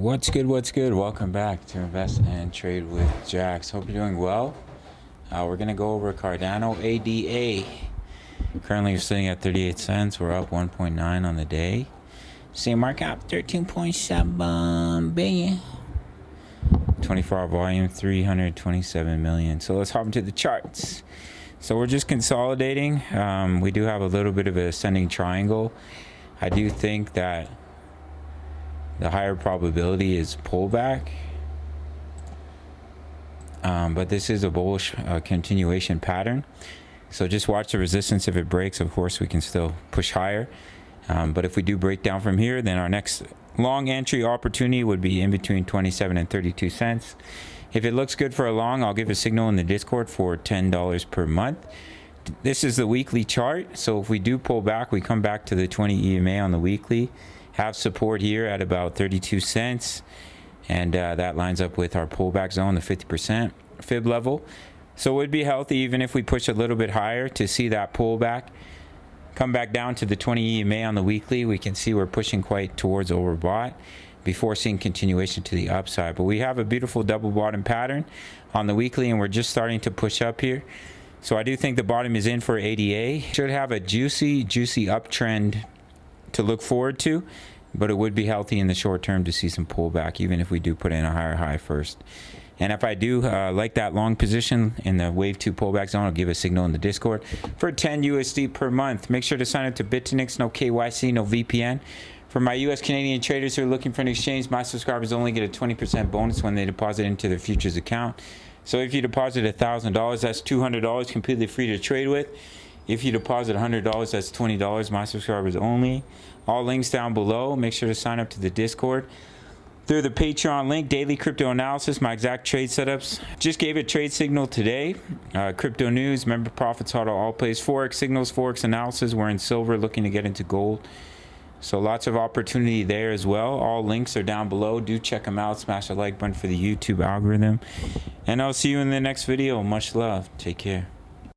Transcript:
What's good? What's good? Welcome back to Invest and Trade with Jaxx. Hope you're doing well. We're going to go over Cardano ADA. Currently, you're sitting at 38 cents. We're up 1.9 on the day. Same market cap, 13.7 billion. 24-hour volume, 327 million. So let's hop into the charts. So we're just consolidating. We do have a little bit of an ascending triangle. I do think that the higher probability is pullback, but this is a bullish continuation pattern. So just watch the resistance. If it breaks, of course, we can still push higher. But if we do break down from here, then our next long entry opportunity would be in between 27 and 32 cents. If it looks good for a long, I'll give a signal in the Discord for $10 per month. This is the weekly chart. So if we do pull back, we come back to the 20 EMA on the weekly. Have support here at about 32 cents, and that lines up with our pullback zone, the 50% fib level. So it would be healthy even if we push a little bit higher to see that pullback come back down to the 20 EMA on the weekly. We can see we're pushing quite towards overbought before seeing continuation to the upside. But we have a beautiful double bottom pattern on the weekly, and we're just starting to push up here. So I do think the bottom is in for ADA. Should have a juicy uptrend to look forward to, but it would be healthy in the short term to see some pullback, even if we do put in a higher high first. And if I do like that long position in the wave 2 pullback zone, I'll give a signal in the Discord for 10 USD per month. Make sure to sign up to BITUNIX, no KYC, no VPN. For my US Canadian traders who are looking for an exchange, my subscribers only get a 20% bonus when they deposit into their futures account. So if you deposit $1,000, that's $200 completely free to trade with. If you deposit $100, that's $20, my subscribers only. All links down below. Make sure to sign up to the Discord. Through the Patreon link, daily crypto analysis, my exact trade setups. Just gave a trade signal today. Crypto news, member profits, how to all plays, Forex signals, Forex analysis. We're in silver, looking to get into gold. So lots of opportunity there as well. All links are down below. Do check them out. Smash the like button for the YouTube algorithm. And I'll see you in the next video. Much love. Take care.